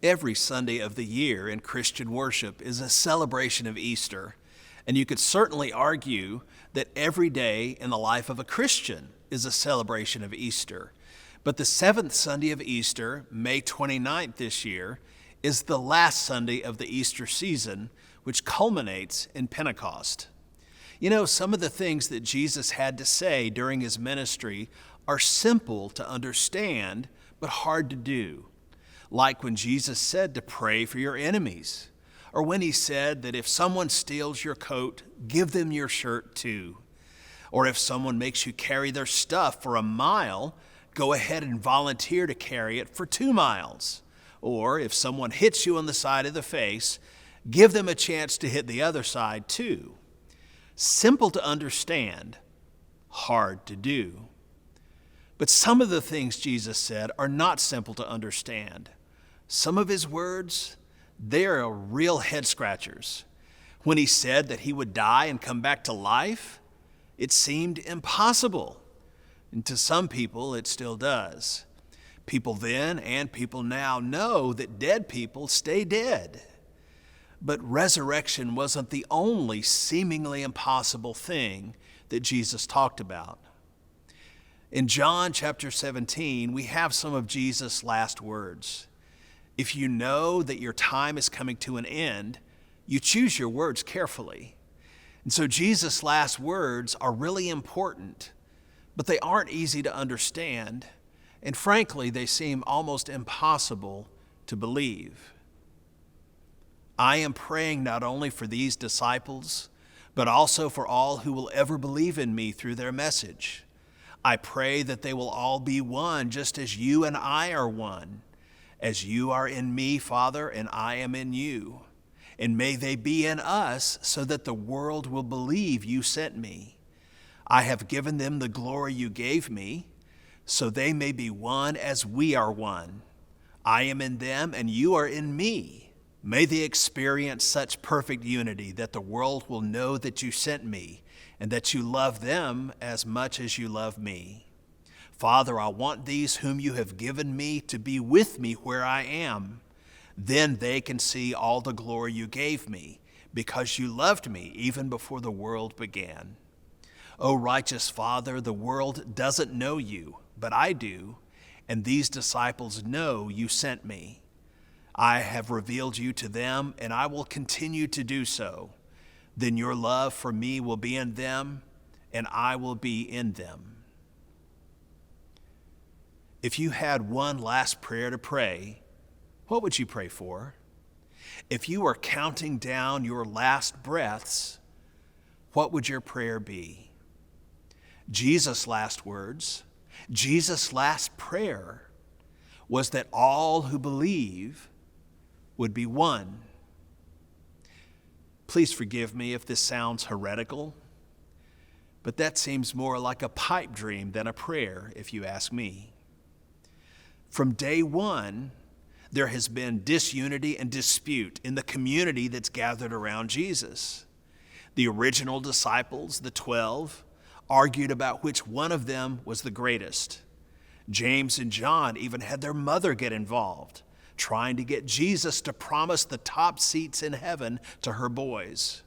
Every Sunday of the year in Christian worship is a celebration of Easter, and you could certainly argue that every day in the life of a Christian is a celebration of Easter. But the seventh Sunday of Easter, May 29th this year, is the last Sunday of the Easter season, which culminates in Pentecost. You know, some of the things that Jesus had to say during his ministry are simple to understand, but hard to do. Like when Jesus said to pray for your enemies, or when he said that if someone steals your coat, give them your shirt too. Or if someone makes you carry their stuff for a mile, go ahead and volunteer to carry it for 2 miles. Or if someone hits you on the side of the face, give them a chance to hit the other side too. Simple to understand, hard to do. But some of the things Jesus said are not simple to understand. Some of his words, they're real head scratchers. When he said that he would die and come back to life, it seemed impossible. And to some people, it still does. People then and people now know that dead people stay dead. But resurrection wasn't the only seemingly impossible thing that Jesus talked about. In John chapter 17, we have some of Jesus' last words. If you know that your time is coming to an end, you choose your words carefully. And so Jesus' last words are really important, but they aren't easy to understand, and frankly, they seem almost impossible to believe. I am praying not only for these disciples, but also for all who will ever believe in me through their message. I pray that they will all be one, just as you and I are one. As you are in me, Father, and I am in you. And may they be in us, so that the world will believe you sent me. I have given them the glory you gave me, so they may be one as we are one. I am in them, and you are in me. May they experience such perfect unity that the world will know that you sent me, and that you love them as much as you love me. Father, I want these whom you have given me to be with me where I am. Then they can see all the glory you gave me, because you loved me even before the world began. O righteous Father, the world doesn't know you, but I do, and these disciples know you sent me. I have revealed you to them, and I will continue to do so. Then your love for me will be in them, and I will be in them. If you had one last prayer to pray, what would you pray for? If you were counting down your last breaths, what would your prayer be? Jesus' last words, Jesus' last prayer was that all who believe would be one. Please forgive me if this sounds heretical, but that seems more like a pipe dream than a prayer, if you ask me. From day one, there has been disunity and dispute in the community that's gathered around Jesus. The original disciples, the 12, argued about which one of them was the greatest. James and John even had their mother get involved, trying to get Jesus to promise the top seats in heaven to her boys.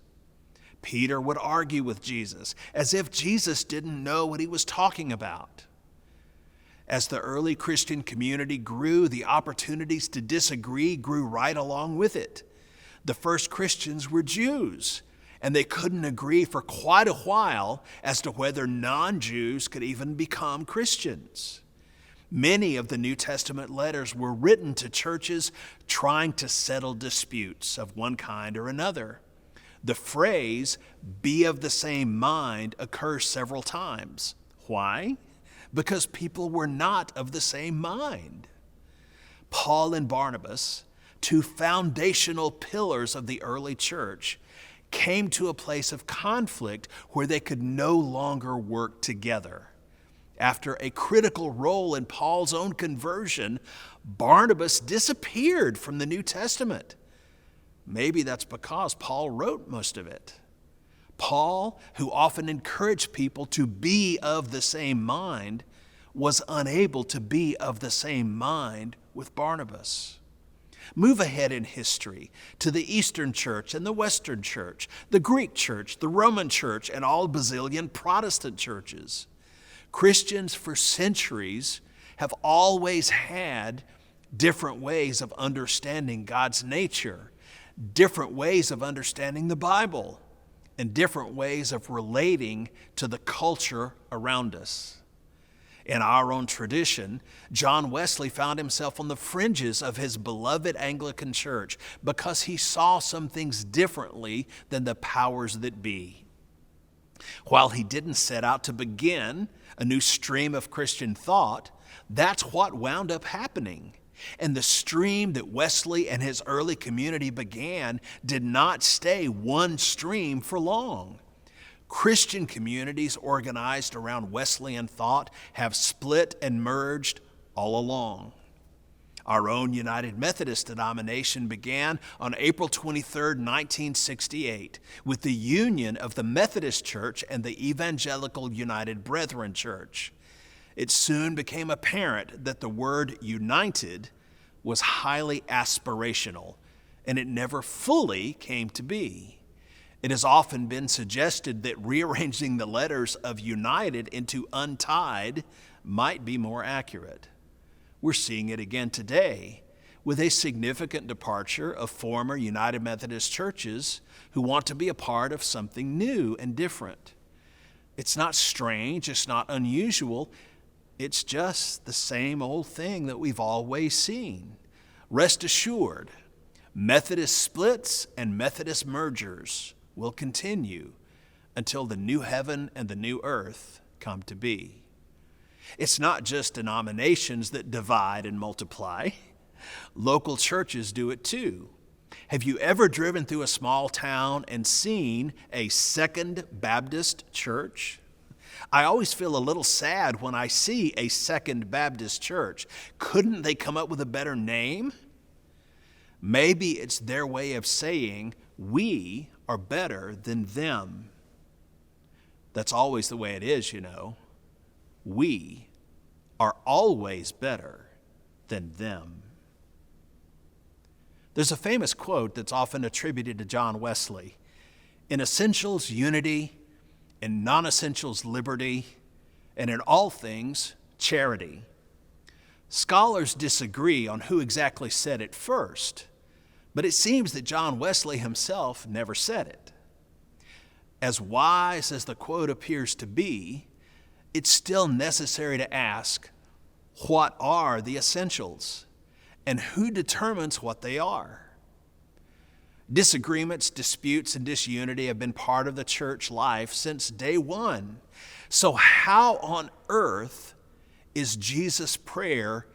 Peter would argue with Jesus as if Jesus didn't know what he was talking about. As the early Christian community grew, the opportunities to disagree grew right along with it. The first Christians were Jews, and they couldn't agree for quite a while as to whether non-Jews could even become Christians. Many of the New Testament letters were written to churches trying to settle disputes of one kind or another. The phrase, "be of the same mind," occurs several times. Why? Because people were not of the same mind. Paul and Barnabas, two foundational pillars of the early church, came to a place of conflict where they could no longer work together. After a critical role in Paul's own conversion, Barnabas disappeared from the New Testament. Maybe that's because Paul wrote most of it. Paul, who often encouraged people to be of the same mind, was unable to be of the same mind with Barnabas. Move ahead in history to the Eastern Church and the Western Church, the Greek Church, the Roman Church, and all bazillion Protestant churches. Christians for centuries have always had different ways of understanding God's nature, different ways of understanding the Bible, and different ways of relating to the culture around us. In our own tradition, John Wesley found himself on the fringes of his beloved Anglican church because he saw some things differently than the powers that be. While he didn't set out to begin a new stream of Christian thought, that's what wound up happening. And the stream that Wesley and his early community began did not stay one stream for long. Christian communities organized around Wesleyan thought have split and merged all along. Our own United Methodist denomination began on April 23, 1968, with the union of the Methodist Church and the Evangelical United Brethren Church. It soon became apparent that the word united was highly aspirational, and it never fully came to be. It has often been suggested that rearranging the letters of united into untied might be more accurate. We're seeing it again today with a significant departure of former United Methodist churches who want to be a part of something new and different. It's not strange, it's not unusual, it's just the same old thing that we've always seen. Rest assured, Methodist splits and Methodist mergers will continue until the new heaven and the new earth come to be. It's not just denominations that divide and multiply. Local churches do it too. Have you ever driven through a small town and seen a Second Baptist church? I always feel a little sad when I see a Second Baptist church. Couldn't they come up with a better name? Maybe it's their way of saying we are better than them. That's always the way it is, you know. We are always better than them. There's a famous quote that's often attributed to John Wesley. In essentials, unity. In non-essentials, liberty. And in all things, charity. Scholars disagree on who exactly said it first, but it seems that John Wesley himself never said it. As wise as the quote appears to be, it's still necessary to ask, what are the essentials? And who determines what they are? Disagreements, disputes, and disunity have been part of the church life since day one. So how on earth is Jesus' prayer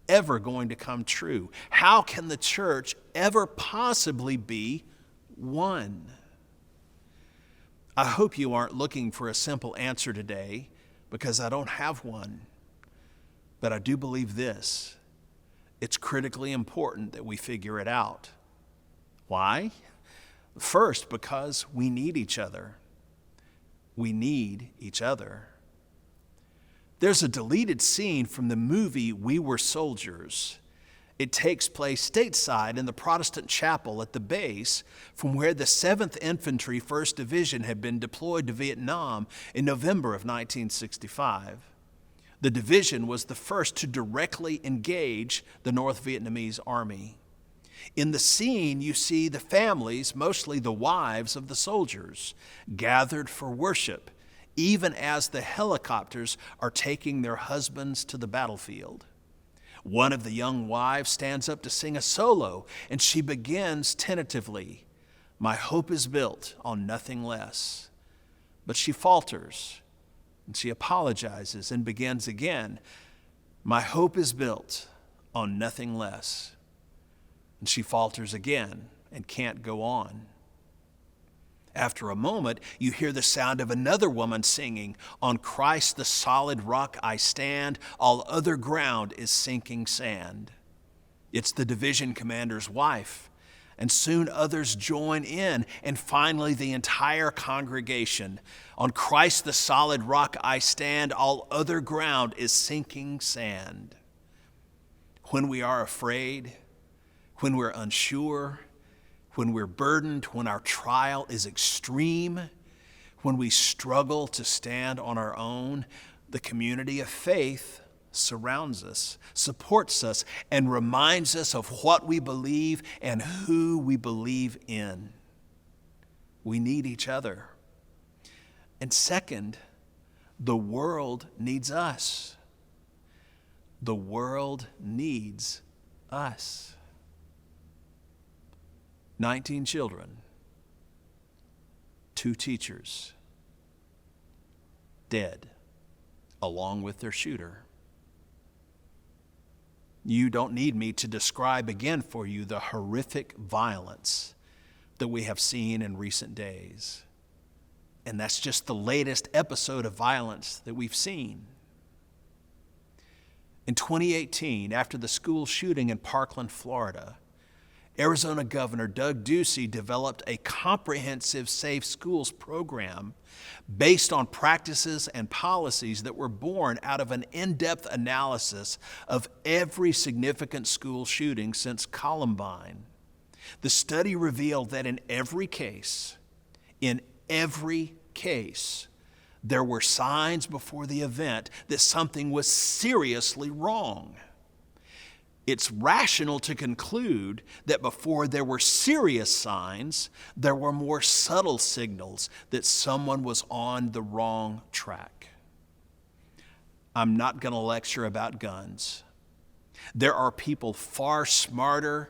ever going to come true? How can the church ever possibly be one? I hope you aren't looking for a simple answer today, because I don't have one. But I do believe this: it's critically important that we figure it out. Why? First, because we need each other. We need each other. There's a deleted scene from the movie We Were Soldiers. It takes place stateside in the Protestant chapel at the base from where the 7th Infantry 1st Division had been deployed to Vietnam in November of 1965. The division was the first to directly engage the North Vietnamese army. In the scene, you see the families, mostly the wives of the soldiers, gathered for worship, even as the helicopters are taking their husbands to the battlefield. One of the young wives stands up to sing a solo, and she begins tentatively, "My hope is built on nothing less." But she falters, and she apologizes and begins again, "My hope is built on nothing less." And she falters again and can't go on. After a moment, you hear the sound of another woman singing, "On Christ the solid rock I stand, all other ground is sinking sand." It's the division commander's wife, and soon others join in, and finally the entire congregation. "On Christ the solid rock I stand, all other ground is sinking sand." When we are afraid, when we're unsure, when we're burdened, when our trial is extreme, when we struggle to stand on our own, the community of faith surrounds us, supports us, and reminds us of what we believe and who we believe in. We need each other. And second, the world needs us. The world needs us. 19 children, 2 teachers, dead, along with their shooter. You don't need me to describe again for you the horrific violence that we have seen in recent days. And that's just the latest episode of violence that we've seen. In 2018, after the school shooting in Parkland, Florida, Arizona Governor Doug Ducey developed a comprehensive Safe Schools program based on practices and policies that were born out of an in-depth analysis of every significant school shooting since Columbine. The study revealed that in every case, there were signs before the event that something was seriously wrong. It's rational to conclude that before there were serious signs, there were more subtle signals that someone was on the wrong track. I'm not going to lecture about guns. There are people far smarter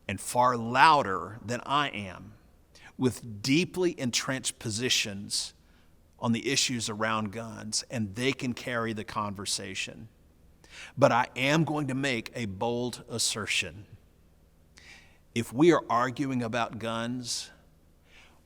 and far louder than I am, with deeply entrenched positions on the issues around guns, and they can carry the conversation. But I am going to make a bold assertion. If we are arguing about guns,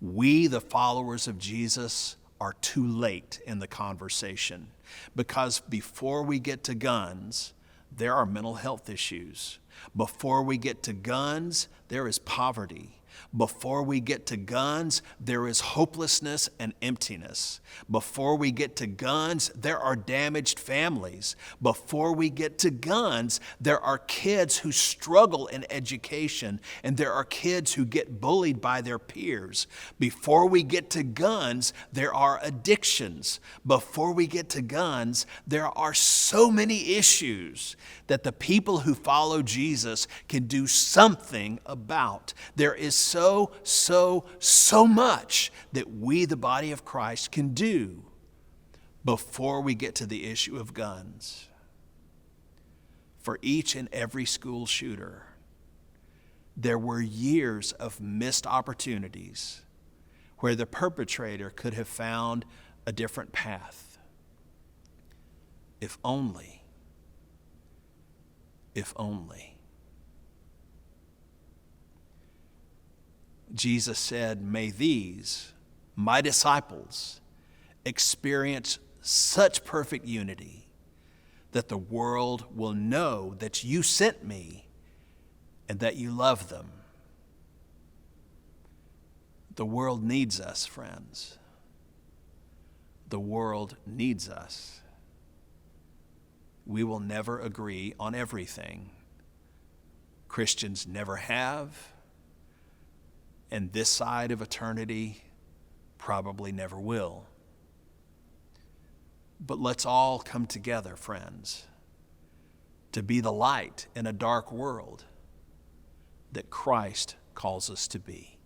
we, the followers of Jesus, are too late in the conversation, because before we get to guns, there are mental health issues. Before we get to guns, there is poverty. Before we get to guns, there is hopelessness and emptiness. Before we get to guns, there are damaged families. Before we get to guns, there are kids who struggle in education, and there are kids who get bullied by their peers. Before we get to guns, there are addictions. Before we get to guns, there are so many issues that the people who follow Jesus can do something about. There is so much that we, the body of Christ, can do before we get to the issue of guns. For each and every school shooter, there were years of missed opportunities where the perpetrator could have found a different path. If only. Jesus said, "May these, my disciples, experience such perfect unity that the world will know that you sent me and that you love them." The world needs us, friends. The world needs us. We will never agree on everything. Christians never have, and this side of eternity probably never will. But let's all come together, friends, to be the light in a dark world that Christ calls us to be.